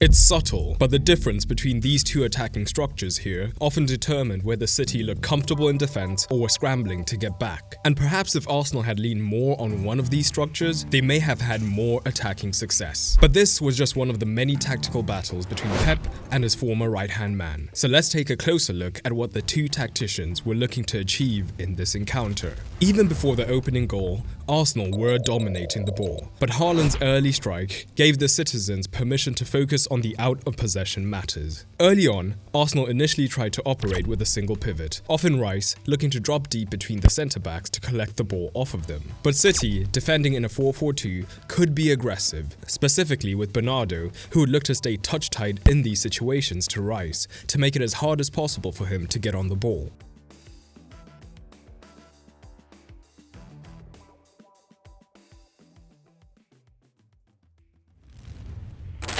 It's subtle, but the difference between these two attacking structures here often determined whether City looked comfortable in defense or were scrambling to get back. And perhaps if Arsenal had leaned more on one of these structures, they may have had more attacking success. But this was just one of the many tactical battles between Pep and his former right-hand man. So let's take a closer look at what the two tacticians were looking to achieve in this encounter. Even before the opening goal, Arsenal were dominating the ball, but Haaland's early strike gave the citizens permission to focus on the out-of-possession matters. Early on, Arsenal initially tried to operate with a single pivot, often Rice looking to drop deep between the centre-backs to collect the ball off of them. But City, defending in a 4-4-2, could be aggressive, specifically with Bernardo, who would look to stay touch-tight in these situations to Rice, to make it as hard as possible for him to get on the ball.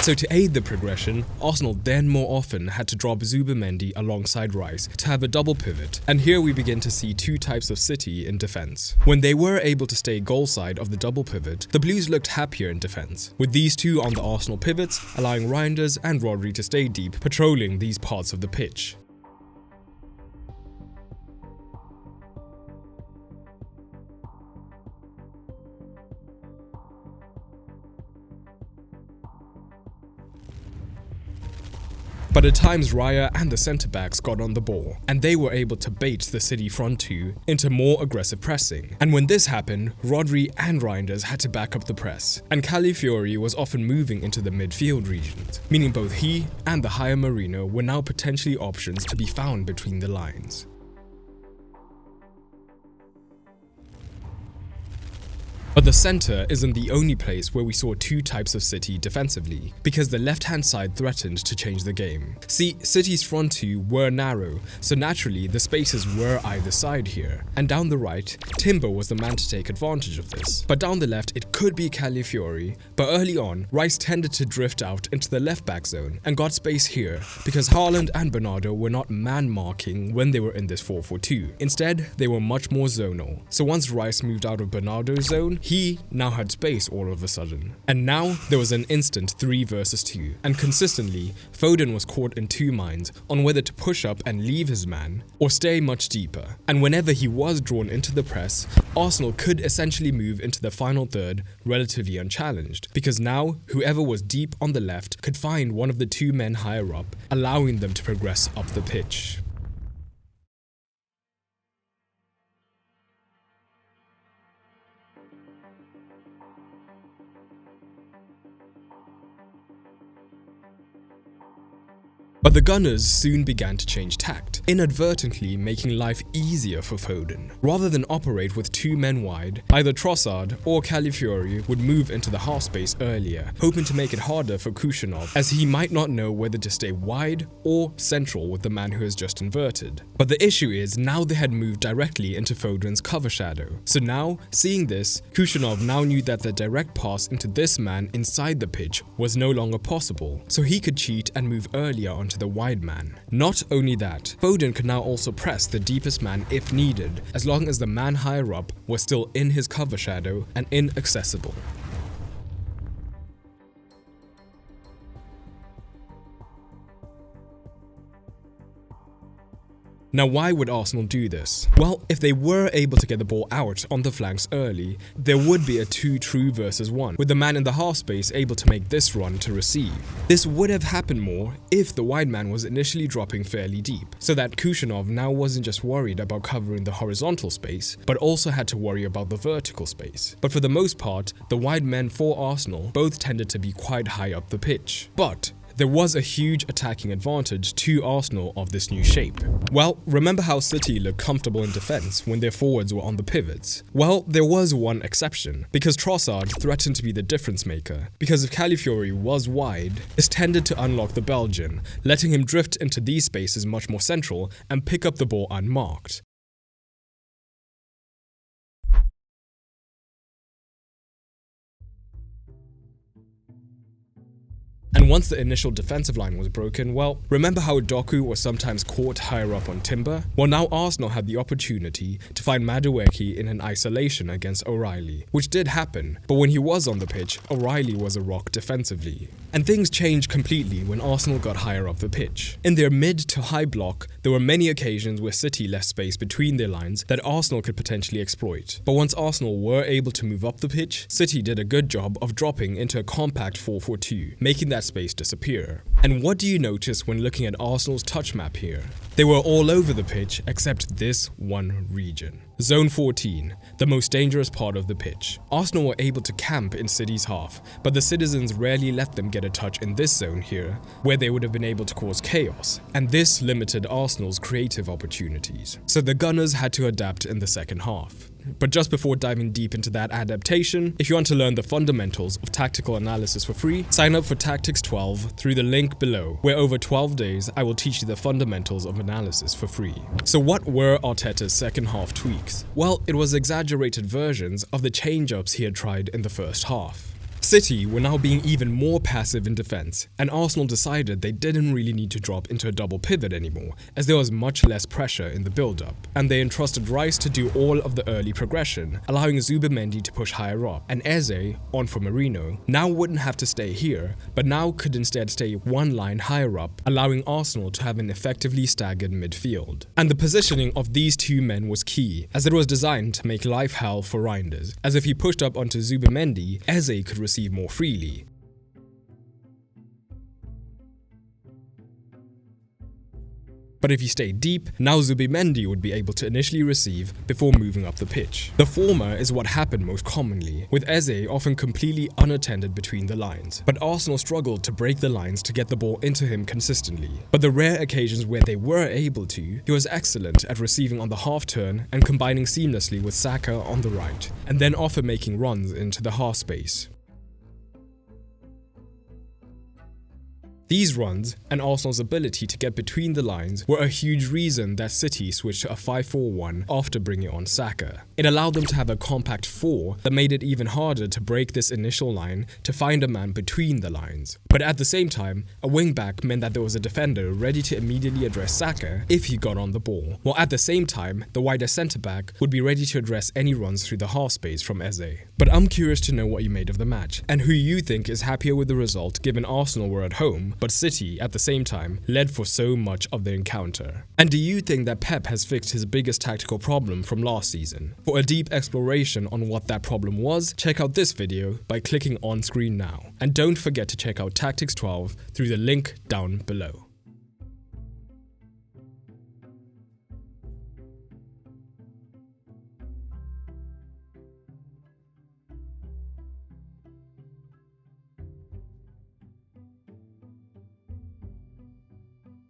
So to aid the progression, Arsenal then more often had to drop Zubimendi alongside Rice to have a double pivot, and here we begin to see two types of City in defense. When they were able to stay goal side of the double pivot, the Blues looked happier in defense, with these two on the Arsenal pivots allowing Reinders and Rodri to stay deep, patrolling these parts of the pitch. But at times Raya and the centre-backs got on the ball, and they were able to bait the City front two into more aggressive pressing. And when this happened, Rodri and Reinders had to back up the press, and Calafiori was often moving into the midfield regions, meaning both he and the higher Marino were now potentially options to be found between the lines. But the centre isn't the only place where we saw two types of City defensively, because the left-hand side threatened to change the game. See, City's front two were narrow, so naturally the spaces were either side here. And down the right, Timber was the man to take advantage of this. But down the left, it could be Calafiori, but early on, Rice tended to drift out into the left-back zone and got space here, because Haaland and Bernardo were not man-marking when they were in this 4-4-2. Instead, they were much more zonal. So once Rice moved out of Bernardo's zone, he now had space all of a sudden. And now there was an instant 3 versus 2, and consistently, Foden was caught in two minds on whether to push up and leave his man, or stay much deeper. And whenever he was drawn into the press, Arsenal could essentially move into the final third relatively unchallenged, because now whoever was deep on the left could find one of the two men higher up, allowing them to progress up the pitch. But the Gunners soon began to change tact, inadvertently making life easier for Foden. Rather than operate with two men wide, either Trossard or Calafiori would move into the half space earlier, hoping to make it harder for Kushnerov, as he might not know whether to stay wide or central with the man who has just inverted. But the issue is, now they had moved directly into Foden's cover shadow. So now, seeing this, Kushnerov now knew that the direct pass into this man inside the pitch was no longer possible, so he could cheat and move earlier onto the wide man. Not only that, Foden could now also press the deepest man if needed, as long as the man higher up was still in his cover shadow and inaccessible. Now, why would Arsenal do this? Well, if they were able to get the ball out on the flanks early, there would be a 2 true versus 1, with the man in the half space able to make this run to receive. This would have happened more if the wide man was initially dropping fairly deep, so that Kushnerov now wasn't just worried about covering the horizontal space, but also had to worry about the vertical space. But for the most part, the wide men for Arsenal both tended to be quite high up the pitch. But there was a huge attacking advantage to Arsenal of this new shape. Well, remember how City looked comfortable in defense when their forwards were on the pivots? Well, there was one exception, because Trossard threatened to be the difference maker. Because if Calafiori was wide, this tended to unlock the Belgian, letting him drift into these spaces much more central and pick up the ball unmarked. And once the initial defensive line was broken, well, remember how Doku was sometimes caught higher up on Timber? Well, now Arsenal had the opportunity to find Madueke in an isolation against O'Reilly, which did happen, but when he was on the pitch, O'Reilly was a rock defensively. And things changed completely when Arsenal got higher up the pitch. In their mid to high block, there were many occasions where City left space between their lines that Arsenal could potentially exploit. But once Arsenal were able to move up the pitch, City did a good job of dropping into a compact 4-4-2, making that space disappear. And what do you notice when looking at Arsenal's touch map here? They were all over the pitch except this one region. Zone 14, the most dangerous part of the pitch. Arsenal were able to camp in City's half, but the citizens rarely let them get a touch in this zone here, where they would have been able to cause chaos, and this limited Arsenal's creative opportunities. So the Gunners had to adapt in the second half. But just before diving deep into that adaptation, if you want to learn the fundamentals of tactical analysis for free, sign up for Tactics 12 through the link below, where over 12 days I will teach you the fundamentals of analysis for free. So what were Arteta's second half tweaks? Well, it was exaggerated versions of the change-ups he had tried in the first half. City were now being even more passive in defense, and Arsenal decided they didn't really need to drop into a double pivot anymore, as there was much less pressure in the build-up, and they entrusted Rice to do all of the early progression, allowing Zubimendi to push higher up, and Eze, on for Marino, now wouldn't have to stay here, but now could instead stay one line higher up, allowing Arsenal to have an effectively staggered midfield. And the positioning of these two men was key, as it was designed to make life hell for Reinders, as if he pushed up onto Zubimendi, Eze could receive more freely. But if you stay deep, now Zubimendi would be able to initially receive before moving up the pitch. The former is what happened most commonly, with Eze often completely unattended between the lines. But Arsenal struggled to break the lines to get the ball into him consistently. But the rare occasions where they were able to, he was excellent at receiving on the half turn and combining seamlessly with Saka on the right, and then often making runs into the half space. These runs, and Arsenal's ability to get between the lines, were a huge reason that City switched to a 5-4-1 after bringing on Saka. It allowed them to have a compact 4 that made it even harder to break this initial line to find a man between the lines. But at the same time, a wing-back meant that there was a defender ready to immediately address Saka if he got on the ball, while at the same time, the wider centre-back would be ready to address any runs through the half space from Eze. But I'm curious to know what you made of the match, and who you think is happier with the result given Arsenal were at home, but City, at the same time, led for so much of the encounter. And do you think that Pep has fixed his biggest tactical problem from last season? For a deep exploration on what that problem was, check out this video by clicking on screen now. And don't forget to check out Tactics 12 through the link down below.